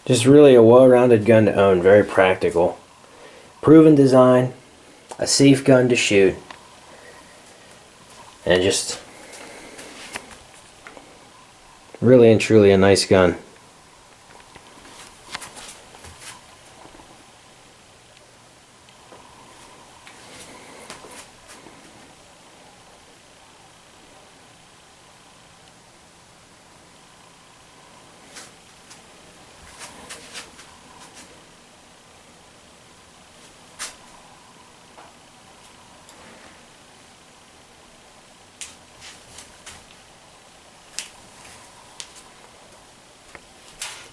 Just really a well-rounded gun to own, very practical. Proven design, a safe gun to shoot, and just really and truly a nice gun.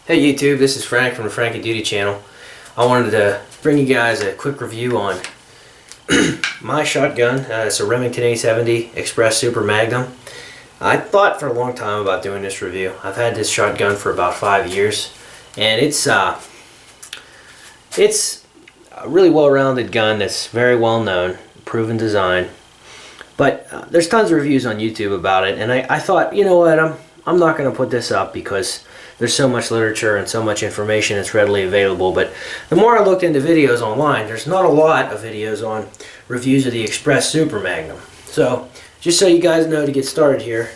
Hey YouTube, this is Frank from the Frankie Duty channel. I wanted to bring you guys a quick review on my shotgun. It's a Remington 870 Express Super Magnum. I thought for a long time about doing this review. I've had this shotgun for about 5 years, and it's a really well-rounded gun that's very well known, proven design. But there's tons of reviews on YouTube about it, and I thought, you know what, I'm not going to put this up because there's so much literature and so much information that's readily available. But the more I looked into videos online, there's not a lot of videos on reviews of the Express Super Magnum. So just so you guys know, to get started here,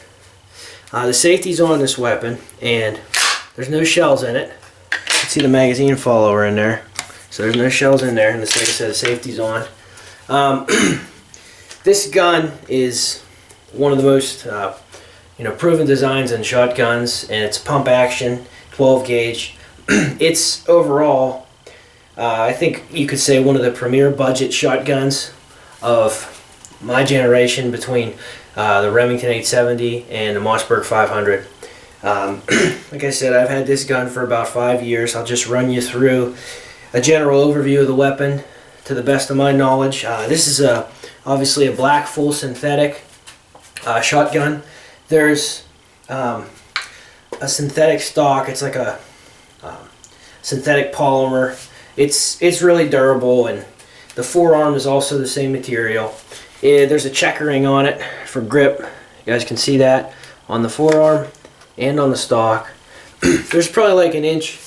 the safety's on this weapon, and there's no shells in it. You can see the magazine follower in there. So there's no shells in there, and like I said, the safety's on. This gun is one of the most proven designs in shotguns, and it's pump action, 12 gauge. It's overall, I think you could say, one of the premier budget shotguns of my generation, between the Remington 870 and the Mossberg 500. Like I said, I've had this gun for about 5 years. I'll just run you through a general overview of the weapon to the best of my knowledge. This is obviously a black full synthetic shotgun. There's a synthetic stock. It's like a synthetic polymer. It's really durable, and the forearm is also the same material. There's a checkering on it for grip. You guys can see that on the forearm and on the stock. There's probably like an inch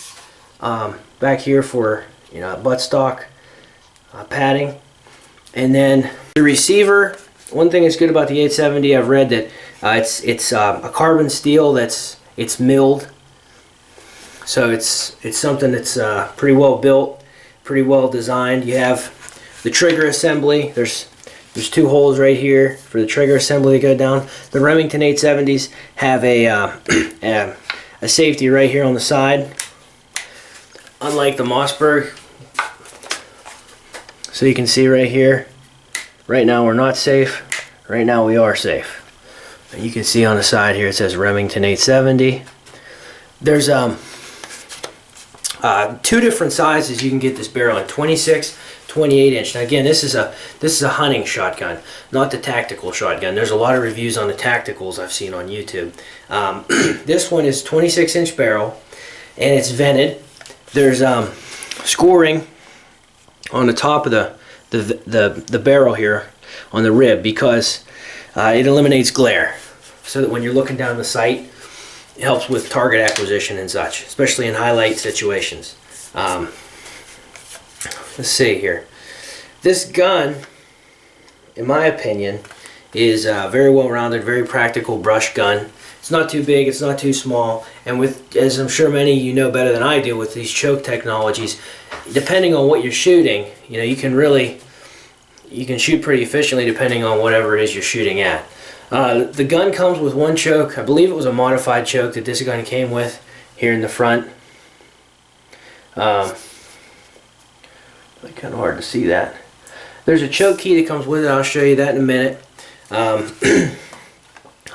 back here for buttstock padding. And then the receiver. One thing that's good about the 870, I've read that it's a carbon steel that's milled, so it's something that's pretty well built, pretty well designed. You have the trigger assembly. There's two holes right here for the trigger assembly to go down. The Remington 870s have a safety right here on the side, unlike the Mossberg. So you can see right here. Right now we're not safe. Right now we are safe. And you can see on the side here it says Remington 870. There's two different sizes you can get this barrel in: 26, 28 inch. Now again, this is a hunting shotgun, not the tactical shotgun. There's a lot of reviews on the tacticals I've seen on YouTube. This one is 26 inch barrel, and it's vented. There's scoring on the top of the barrel here on the rib, because it eliminates glare, so that when you're looking down the sight, it helps with target acquisition and such, especially in highlight situations. Let's see here. This gun, in my opinion, is very well rounded, very practical brush gun. It's not too big, it's not too small, and with, as I'm sure many of you know better than I do, with these choke technologies, depending on what you're shooting, you can shoot pretty efficiently depending on whatever it is you're shooting at. The gun comes with one choke. I believe it was a modified choke that this gun came with here in the front. Kind of hard to see that. There's a choke key that comes with it. I'll show you that in a minute.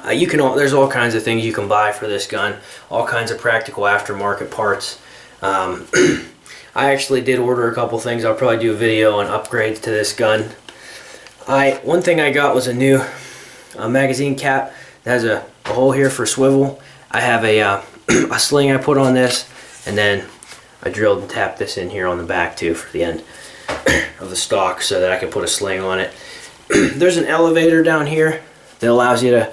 There's all kinds of things you can buy for this gun, all kinds of practical aftermarket parts. I actually did order a couple things. I'll probably do a video on upgrades to this gun. One thing I got was a new magazine cap that has a hole here for swivel. I have a sling I put on this, and then I drilled and tapped this in here on the back too for the end of the stock, so that I can put a sling on it. There's an elevator down here that allows you to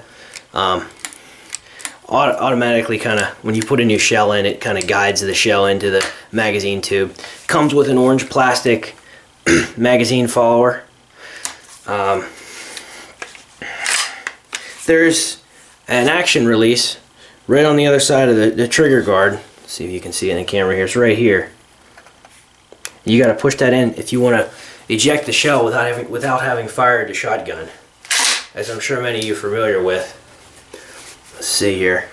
automatically kind of, when you put a new shell in, it kind of guides the shell into the magazine tube. Comes with an orange plastic magazine follower. There's an action release right on the other side of the trigger guard. Let's see if you can see it in the camera here. It's right here. You got to push that in if you want to eject the shell without having fired the shotgun, as I'm sure many of you are familiar with. Let's see here.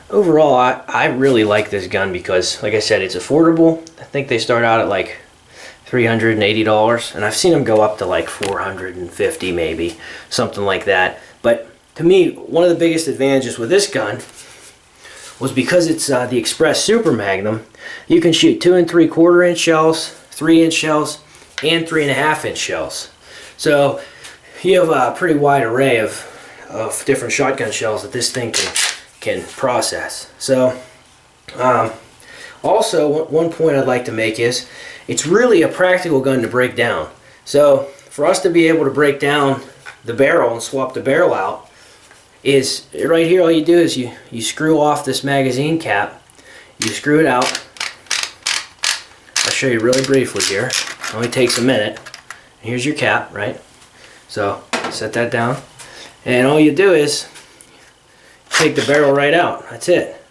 Overall, I really like this gun because, like I said, it's affordable. I think they start out at like $380, and I've seen them go up to like $450 maybe, something like that. But to me, one of the biggest advantages with this gun was because it's the Express Super Magnum. You can shoot 2 3/4 inch shells, 3-inch shells, and 3.5-inch shells. So you have a pretty wide array of different shotgun shells that this thing can process. So also, one point I'd like to make is it's really a practical gun to break down. So for us to be able to break down the barrel and swap the barrel out is right here. All you do is you screw off this magazine cap, you screw it out. I'll show you really briefly here. It only takes a minute. Here's your cap, right? So set that down, and all you do is take the barrel right out. That's it.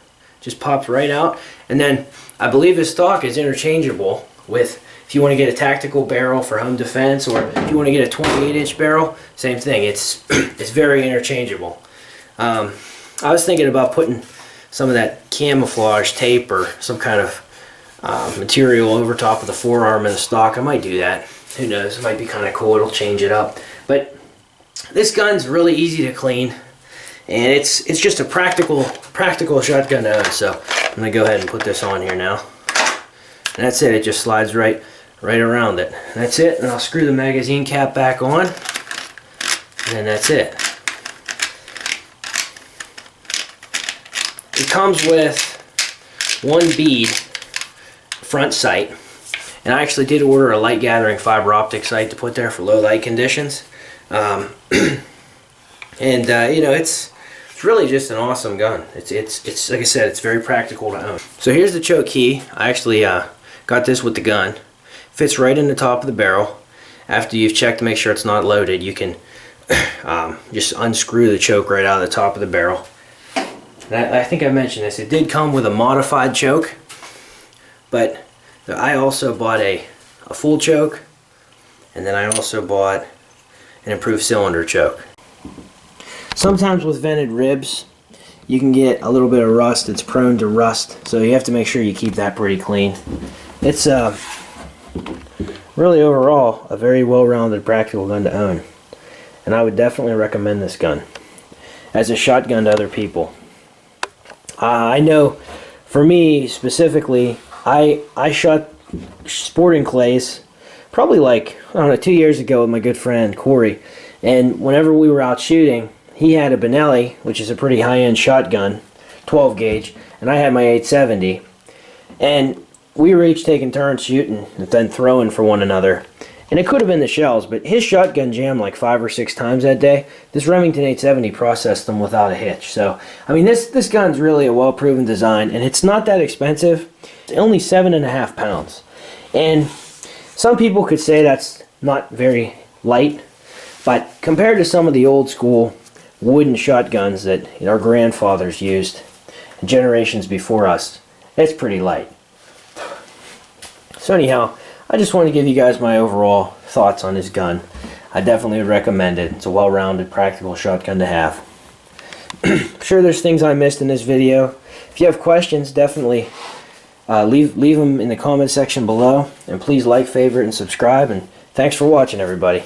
Just pops right out. And then I believe this stock is interchangeable with, if you want to get a tactical barrel for home defense, or if you want to get a 28-inch barrel, same thing. It's very interchangeable. I was thinking about putting some of that camouflage tape or some kind of material over top of the forearm of the stock. I might do that. Who knows? It might be kind of cool. It'll change it up. But this gun's really easy to clean, and it's just a practical shotgun to own. So I'm gonna go ahead and put this on here now. And that's it. It just slides right around it. And that's it. And I'll screw the magazine cap back on, and then that's it. It comes with one bead front sight, and I actually did order a light gathering fiber optic sight to put there for low light conditions. And you know, it's really just an awesome gun. It's like I said, it's very practical to own. So here's the choke key. I actually got this with the gun. Fits right in the top of the barrel. After you've checked to make sure it's not loaded, you can just unscrew the choke right out of the top of the barrel. And I think I mentioned this. It did come with a modified choke, but I also bought a full choke, and then I also bought an improved cylinder choke. Sometimes with vented ribs, you can get a little bit of rust. It's prone to rust, so you have to make sure you keep that pretty clean. It's really overall a very well-rounded, practical gun to own, and I would definitely recommend this gun as a shotgun to other people. I know for me specifically, I shot sporting clays probably like, I don't know, 2 years ago with my good friend Corey, and whenever we were out shooting, he had a Benelli, which is a pretty high-end shotgun, 12 gauge, and I had my 870, and we were each taking turns shooting and then throwing for one another. And it could have been the shells, but his shotgun jammed like 5 or 6 times that day. This Remington 870 processed them without a hitch. So, I mean, this gun's really a well-proven design, and it's not that expensive. It's only 7.5 pounds. And some people could say that's not very light, but compared to some of the old school wooden shotguns that our grandfathers used generations before us, it's pretty light. So anyhow, I just want to give you guys my overall thoughts on this gun. I definitely would recommend it. It's a well-rounded, practical shotgun to have. I'm sure there's things I missed in this video. If you have questions, definitely leave them in the comment section below. And please like, favorite, and subscribe. And thanks for watching, everybody.